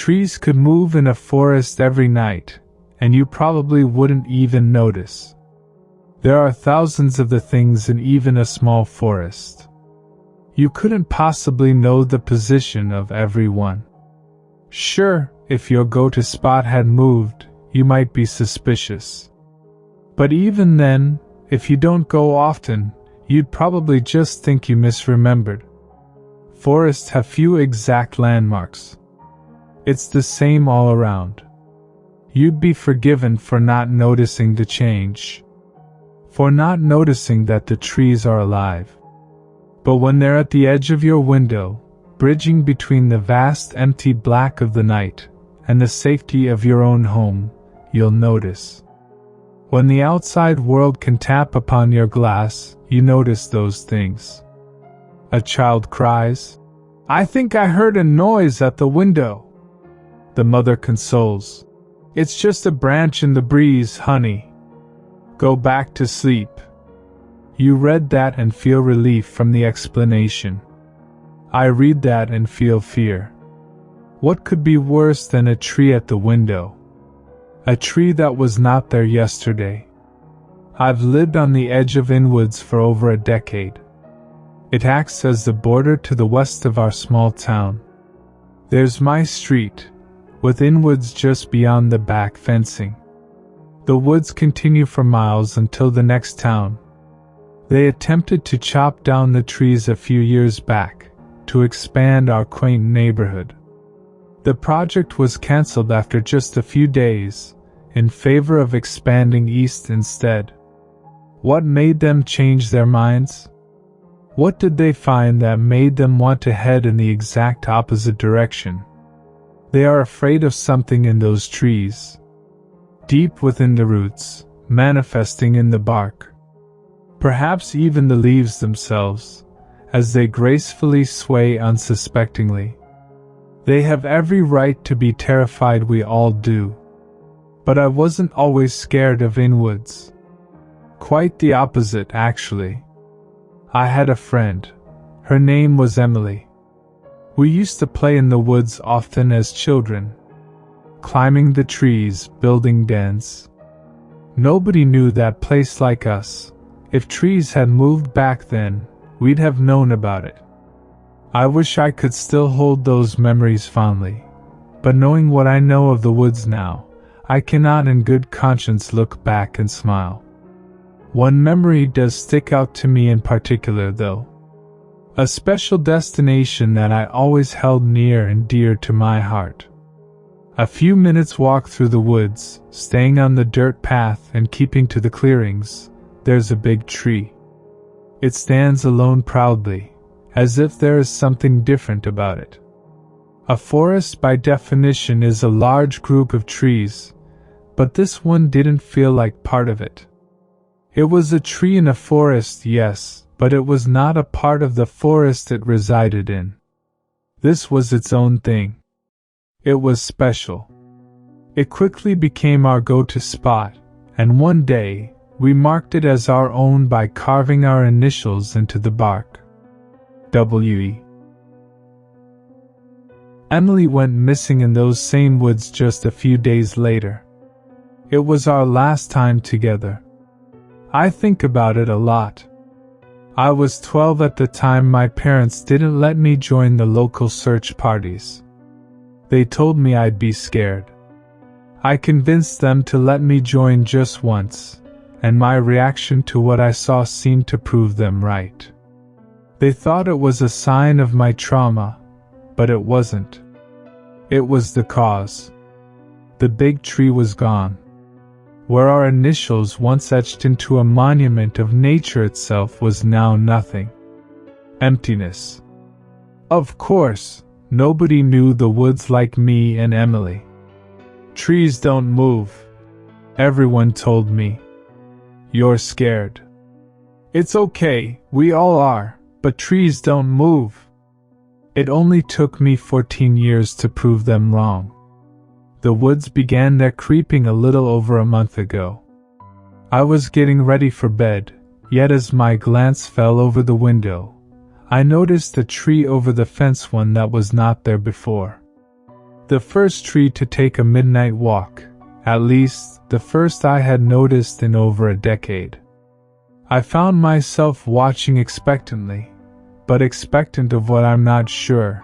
Trees could move in a forest every night, and you probably wouldn't even notice. There are thousands of the things in even a small forest. You couldn't possibly know the position of every one. Sure, if your go-to spot had moved, you might be suspicious. But even then, if you don't go often, you'd probably just think you misremembered. Forests have few exact landmarks. It's the same all around. You'd be forgiven for not noticing the change, for not noticing that the trees are alive. But when they're at the edge of your window, bridging between the vast empty black of the night and the safety of your own home, you'll notice. When the outside world can tap upon your glass, you notice those things. A child cries, "I think I heard a noise at the window." The mother consoles, "It's just a branch in the breeze, honey. Go back to sleep." You read that and feel relief from the explanation. I read that and feel fear. What could be worse than a tree at the window? A tree that was not there yesterday. I've lived on the edge of Inwoods for over a decade. It acts as the border to the west of our small town. There's my street, with Inwoods just beyond the back fencing. The woods continue for miles until the next town. They attempted to chop down the trees a few years back, to expand our quaint neighborhood. The project was cancelled after just a few days, in favor of expanding east instead. What made them change their minds? What did they find that made them want to head in the exact opposite direction? They are afraid of something in those trees. Deep within the roots, manifesting in the bark. Perhaps even the leaves themselves, as they gracefully sway unsuspectingly. They have every right to be terrified, we all do. But I wasn't always scared of Inwoods. Quite the opposite, actually. I had a friend. Her name was Emily. We used to play in the woods often as children, climbing the trees, building dens. Nobody knew that place like us. If trees had moved back then, we'd have known about it. I wish I could still hold those memories fondly, but knowing what I know of the woods now, I cannot in good conscience look back and smile. One memory does stick out to me in particular, though. A special destination that I always held near and dear to my heart. A few minutes walk through the woods, staying on the dirt path and keeping to the clearings, there's a big tree. It stands alone proudly, as if there is something different about it. A forest by definition is a large group of trees, but this one didn't feel like part of it. It was a tree in a forest, yes, but it was not a part of the forest it resided in. This was its own thing. It was special. It quickly became our go-to spot, and one day, we marked it as our own by carving our initials into the bark. W.E. Emily went missing in those same woods just a few days later. It was our last time together. I think about it a lot. I was 12 at the time. My parents didn't let me join the local search parties. They told me I'd be scared. I convinced them to let me join just once, and my reaction to what I saw seemed to prove them right. They thought it was a sign of my trauma, but it wasn't. It was the cause. The big tree was gone. Where our initials once etched into a monument of nature itself was now nothing. Emptiness. Of course, nobody knew the woods like me and Emily. Trees don't move. Everyone told me. You're scared. It's okay, we all are, but trees don't move. It only took me 14 years to prove them wrong. The woods began their creeping a little over a month ago. I was getting ready for bed, yet as my glance fell over the window, I noticed a tree over the fence, one that was not there before. The first tree to take a midnight walk, at least the first I had noticed in over a decade. I found myself watching expectantly, but expectant of what I'm not sure.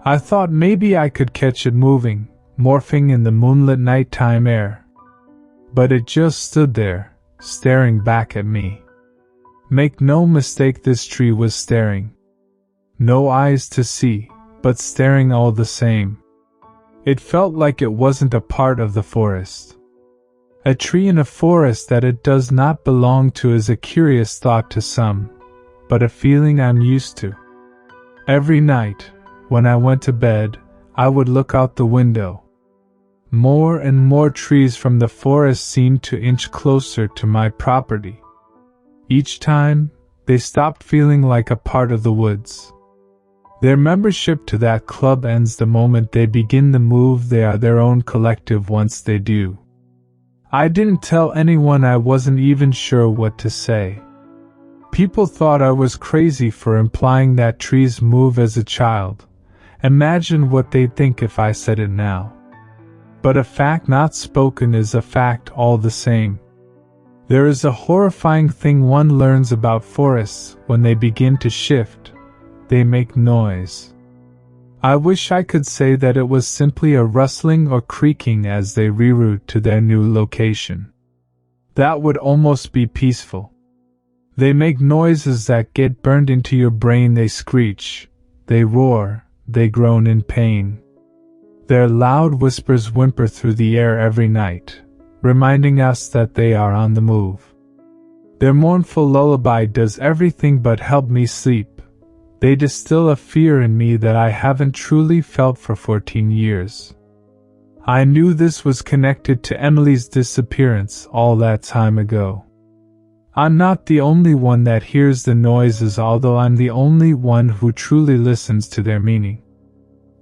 I thought maybe I could catch it moving, morphing in the moonlit nighttime air. But it just stood there, staring back at me. Make no mistake, this tree was staring. No eyes to see, but staring all the same. It felt like it wasn't a part of the forest. A tree in a forest that it does not belong to is a curious thought to some, but a feeling I'm used to. Every night, when I went to bed, I would look out the window. More and more trees from the forest seemed to inch closer to my property. Each time, they stopped feeling like a part of the woods. Their membership to that club ends the moment they begin the move. They are their own collective once they do. I didn't tell anyone. I wasn't even sure what to say. People thought I was crazy for implying that trees move as a child. Imagine what they'd think if I said it now. But a fact not spoken is a fact all the same. There is a horrifying thing one learns about forests when they begin to shift. They make noise. I wish I could say that it was simply a rustling or creaking as they reroute to their new location. That would almost be peaceful. They make noises that get burned into your brain. They screech, they roar, they groan in pain. Their loud whispers whimper through the air every night, reminding us that they are on the move. Their mournful lullaby does everything but help me sleep. They distill a fear in me that I haven't truly felt for 14 years. I knew this was connected to Emily's disappearance all that time ago. I'm not the only one that hears the noises, although I'm the only one who truly listens to their meaning.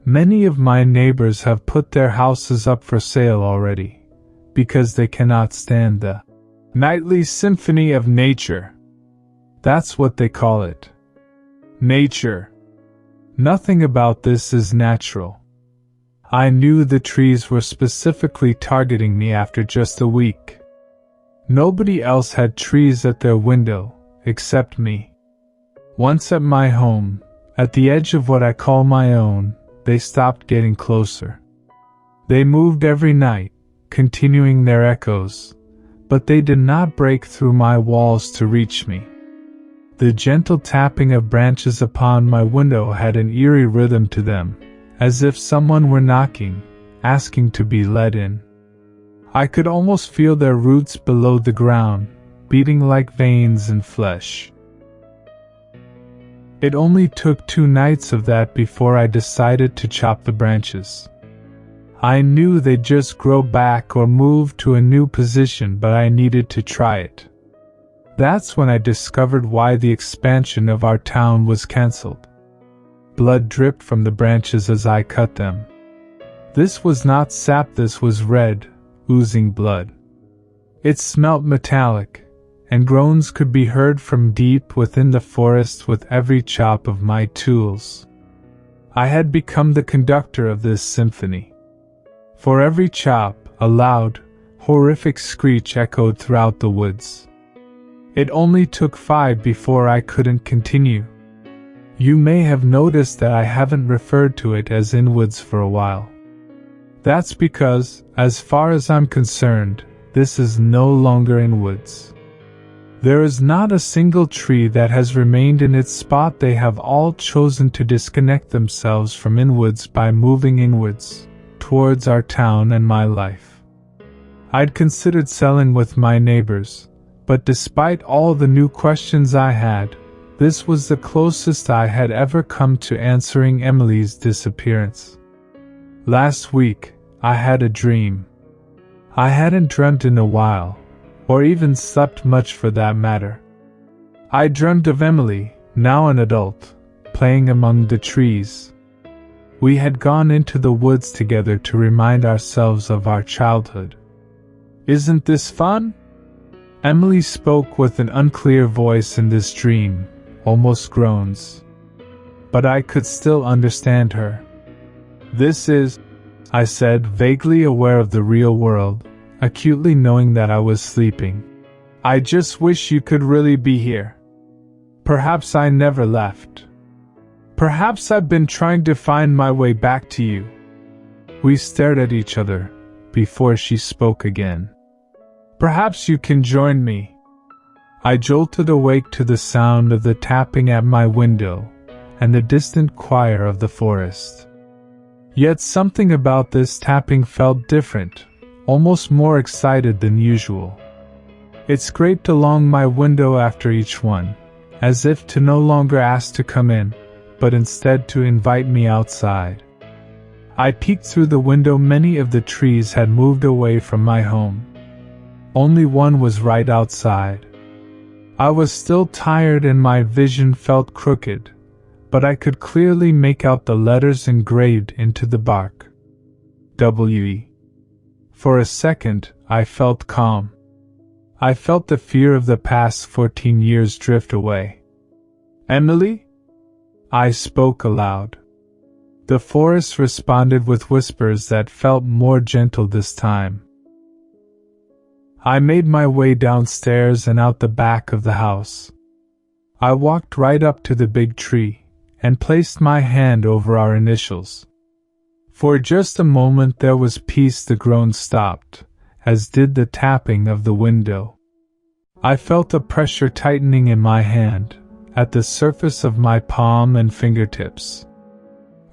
Many of my neighbors have put their houses up for sale already, because they cannot stand the nightly symphony of nature. That's what they call it. Nature. Nothing about this is natural. I knew the trees were specifically targeting me after just a week. Nobody else had trees at their window, except me. Once at my home, at the edge of what I call my own, they stopped getting closer. They moved every night, continuing their echoes, but they did not break through my walls to reach me. The gentle tapping of branches upon my window had an eerie rhythm to them, as if someone were knocking, asking to be let in. I could almost feel their roots below the ground, beating like veins in flesh. It only took 2 nights of that before I decided to chop the branches. I knew they'd just grow back or move to a new position, but I needed to try it. That's when I discovered why the expansion of our town was cancelled. Blood dripped from the branches as I cut them. This was not sap, this was red, oozing blood. It smelt metallic, and groans could be heard from deep within the forest with every chop of my tools. I had become the conductor of this symphony. For every chop, a loud, horrific screech echoed throughout the woods. It only took 5 before I couldn't continue. You may have noticed that I haven't referred to it as inwoods for a while. That's because, as far as I'm concerned, this is no longer inwoods. There is not a single tree that has remained in its spot. They have all chosen to disconnect themselves from inwoods by moving inwards, towards our town and my life. I'd considered selling with my neighbors, but despite all the new questions I had, this was the closest I had ever come to answering Emily's disappearance. Last week, I had a dream. I hadn't dreamt in a while, or even slept much for that matter. I dreamt of Emily, now an adult, playing among the trees. We had gone into the woods together to remind ourselves of our childhood. Isn't this fun? Emily spoke with an unclear voice in this dream, almost groans. But I could still understand her. This is I said, vaguely aware of the real world, acutely knowing that I was sleeping. I just wish you could really be here. Perhaps I never left. Perhaps I've been trying to find my way back to you. We stared at each other before she spoke again. Perhaps you can join me. I jolted awake to the sound of the tapping at my window and the distant choir of the forest. Yet something about this tapping felt different, almost more excited than usual. It scraped along my window after each one, as if to no longer ask to come in, but instead to invite me outside. I peeked through the window. Many of the trees had moved away from my home. Only one was right outside. I was still tired and my vision felt crooked, but I could clearly make out the letters engraved into the bark. W.E. For a second, I felt calm. I felt the fear of the past 14 years drift away. Emily? I spoke aloud. The forest responded with whispers that felt more gentle this time. I made my way downstairs and out the back of the house. I walked right up to the big tree and placed my hand over our initials. For just a moment there was peace. The groan stopped, as did the tapping of the window. I felt a pressure tightening in my hand, at the surface of my palm and fingertips.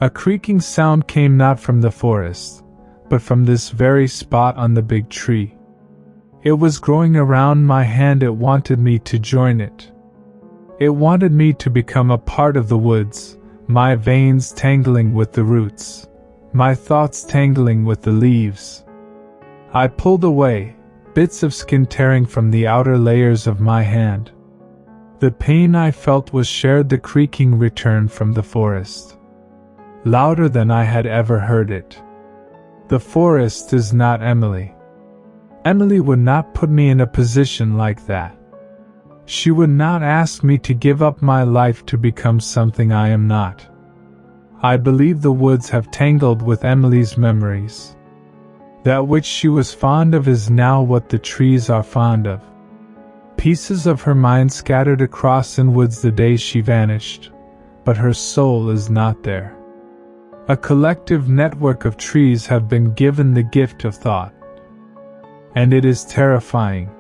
A creaking sound came not from the forest, but from this very spot on the big tree. It was growing around my hand. It wanted me to join it. It wanted me to become a part of the woods, my veins tangling with the roots, my thoughts tangling with the leaves. I pulled away, bits of skin tearing from the outer layers of my hand. The pain I felt was shared. The creaking returned from the forest, louder than I had ever heard it. The forest is not Emily. Emily would not put me in a position like that. She would not ask me to give up my life to become something I am not. I believe the woods have tangled with Emily's memories. That which she was fond of is now what the trees are fond of. Pieces of her mind scattered across in woods the day she vanished, but her soul is not there. A collective network of trees have been given the gift of thought. And it is terrifying.